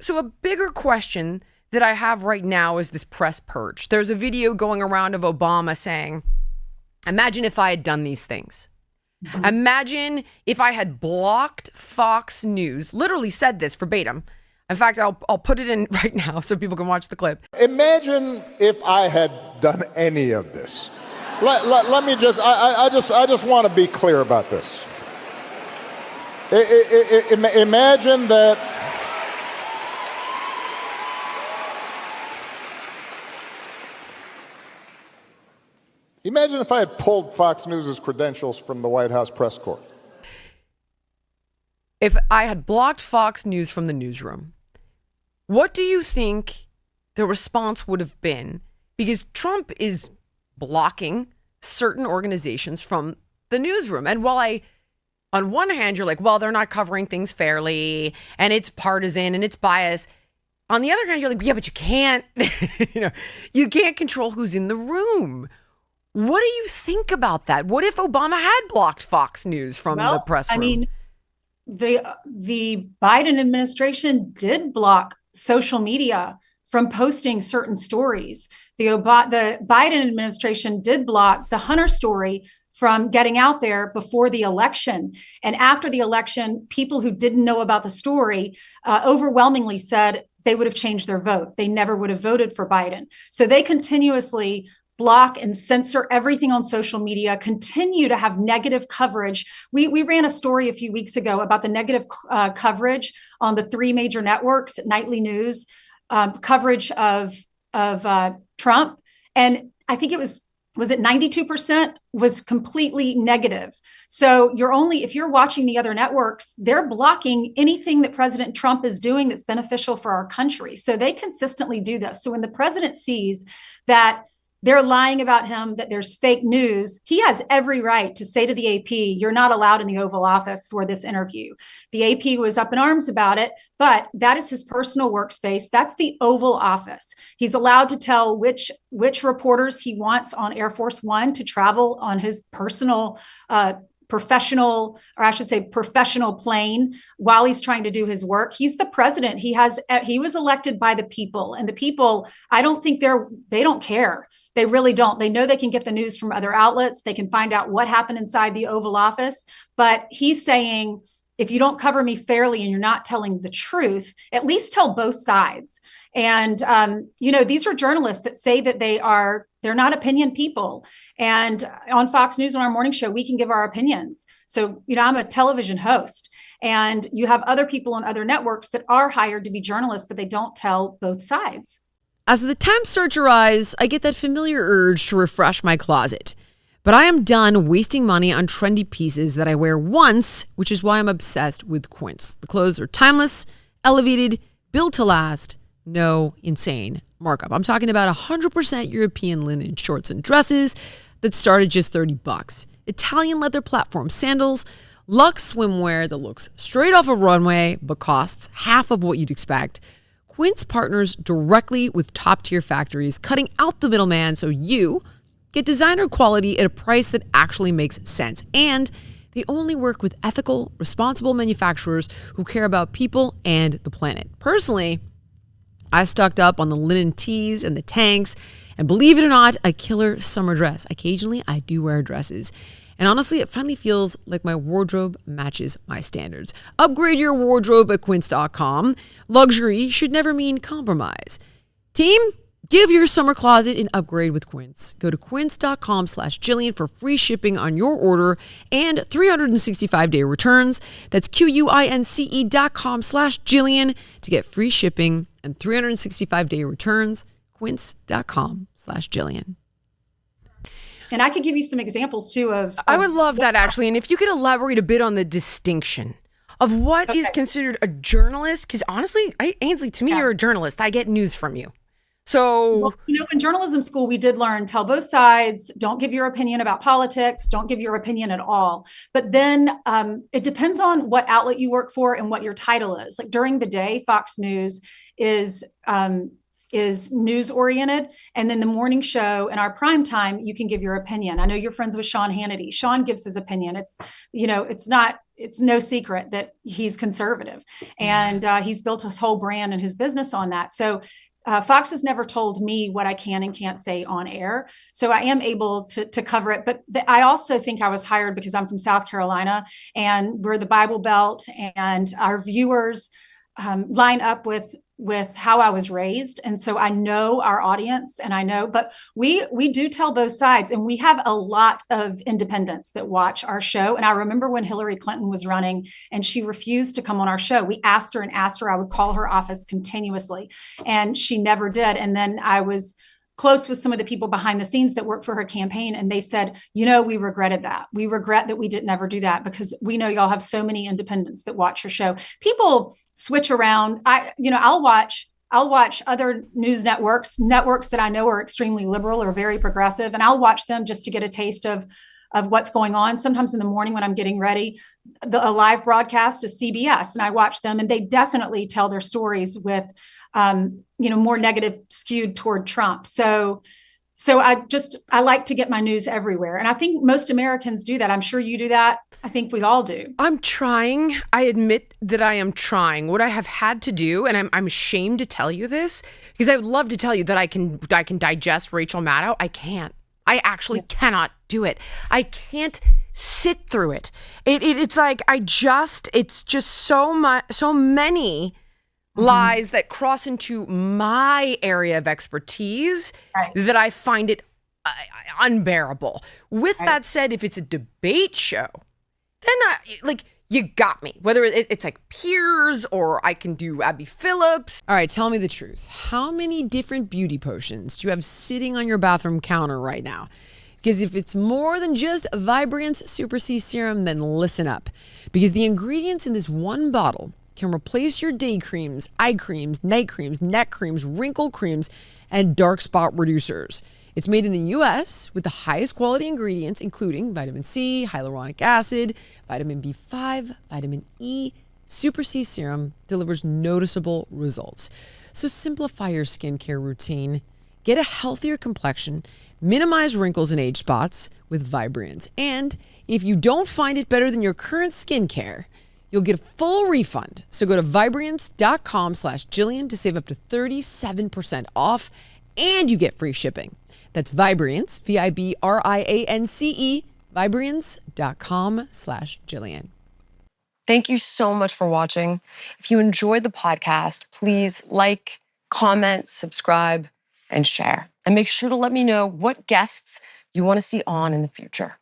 So a bigger question that I have right now is this press purge. There's a video going around of Obama saying, imagine if I had done these things. Mm-hmm. Imagine if I had blocked Fox News, literally said this verbatim. In fact, I'll put it in right now so people can watch the clip. Imagine if I had done any of this. Let me just, I just want to be clear about this. Imagine that Imagine if I had pulled Fox News' credentials from the White House press corps. If I had blocked Fox News from the newsroom, what do you think the response would have been? Because Trump is blocking certain organizations from the newsroom. And while on one hand, you're like, well, they're not covering things fairly and it's partisan and it's biased. On the other hand, you're like, yeah, but you can't, you can't control who's in the room. What do you think about that? What if Obama had blocked Fox News from the press room? I mean, the Biden administration did block social media from posting certain stories. The Biden administration did block the Hunter story from getting out there before the election. And after the election, people who didn't know about the story overwhelmingly said they would have changed their vote. They never would have voted for Biden. So they continuously block and censor everything on social media, continue to have negative coverage. We ran a story a few weeks ago about the negative coverage on the three major networks, nightly news, coverage of Trump. And I think it was it 92% was completely negative. So if you're watching the other networks, they're blocking anything that President Trump is doing that's beneficial for our country. So they consistently do this. So when the president sees that they're lying about him, that there's fake news, he has every right to say to the AP, you're not allowed in the Oval Office for this interview. The AP was up in arms about it, but that is his personal workspace. That's the Oval Office. He's allowed to tell which reporters he wants on Air Force One to travel on his personal professional plane while he's trying to do his work. He's the president. He was elected by the people, and the people, I don't think they don't care. They really don't. They know they can get the news from other outlets. They can find out what happened inside the Oval Office. But he's saying, if you don't cover me fairly and you're not telling the truth, at least tell both sides. And, these are journalists that say that they're not opinion people. And on Fox News, on our morning show, we can give our opinions. So, I'm a television host, and you have other people on other networks that are hired to be journalists, but they don't tell both sides. As the temps start to rise, I get that familiar urge to refresh my closet. But I am done wasting money on trendy pieces that I wear once, which is why I'm obsessed with Quince. The clothes are timeless, elevated, built to last, no insane markup. I'm talking about 100% European linen shorts and dresses that start at just $30. Italian leather platform sandals, luxe swimwear that looks straight off a runway but costs half of what you'd expect. Quince partners directly with top-tier factories, cutting out the middleman so you get designer quality at a price that actually makes sense. And they only work with ethical, responsible manufacturers who care about people and the planet. Personally, I stocked up on the linen tees and the tanks, and believe it or not, a killer summer dress. Occasionally, I do wear dresses. And honestly, it finally feels like my wardrobe matches my standards. Upgrade your wardrobe at quince.com. Luxury should never mean compromise. Team, give your summer closet an upgrade with Quince. Go to quince.com/Jillian for free shipping on your order and 365-day returns. That's QUINCE.com/Jillian to get free shipping and 365-day returns. Quince.com/Jillian. And I could give you some examples too I would love that actually. And if you could elaborate a bit on the distinction of what is considered a journalist, because honestly, Ainsley, to me, you're a journalist. I get news from you. So, in journalism school, we did learn, tell both sides, don't give your opinion about politics, don't give your opinion at all. But then it depends on what outlet you work for and what your title is. Like during the day, Fox News is is news oriented. And then the morning show in our prime time, you can give your opinion. I know you're friends with Sean Hannity. Sean gives his opinion. It's no secret that he's conservative, and he's built his whole brand and his business on that. So Fox has never told me what I can and can't say on air. So I am able to cover it. But I also think I was hired because I'm from South Carolina and we're the Bible Belt, and our viewers line up with how I was raised. And so I know our audience, and I know, but we do tell both sides, and we have a lot of independents that watch our show. And I remember when Hillary Clinton was running and she refused to come on our show, we asked her. I would call her office continuously and she never did. And then I was close with some of the people behind the scenes that worked for her campaign. And they said, we regretted that. We regret that we didn't ever do that, because we know y'all have so many independents that watch your show. People switch around. I'll watch other news networks that I know are extremely liberal or very progressive, and I'll watch them just to get a taste of what's going on. Sometimes in the morning when I'm getting ready, a live broadcast is CBS, and I watch them, and they definitely tell their stories with more negative, skewed toward Trump. So I like to get my news everywhere. And I think most Americans do that. I'm sure you do that. I think we all do. I'm trying. I admit that I am trying. What I have had to do, and I'm ashamed to tell you this, because I would love to tell you that I can digest Rachel Maddow. I can't. I actually cannot do it. I can't sit through it. It's like it's just so many lies that cross into my area of expertise that I find it unbearable. With that said, if it's a debate show, then you got me. Whether it's like Piers or I can do Abby Phillips. All right, tell me the truth. How many different beauty potions do you have sitting on your bathroom counter right now? Because if it's more than just Vibrance Super C Serum, then listen up. Because the ingredients in this one bottle can replace your day creams, eye creams, night creams, neck creams, wrinkle creams, and dark spot reducers. It's made in the U.S. with the highest quality ingredients, including vitamin C, hyaluronic acid, vitamin B5, vitamin E. Super C Serum delivers noticeable results. So simplify your skincare routine. Get a healthier complexion. Minimize wrinkles and age spots with Vibrance. And if you don't find it better than your current skincare, you'll get a full refund. So go to Vibrance.com/Jillian to save up to 37% off, and you get free shipping. That's Vibrance, Vibrance, Vibrance.com/Jillian. Thank you so much for watching. If you enjoyed the podcast, please like, comment, subscribe, and share. And make sure to let me know what guests you want to see on in the future.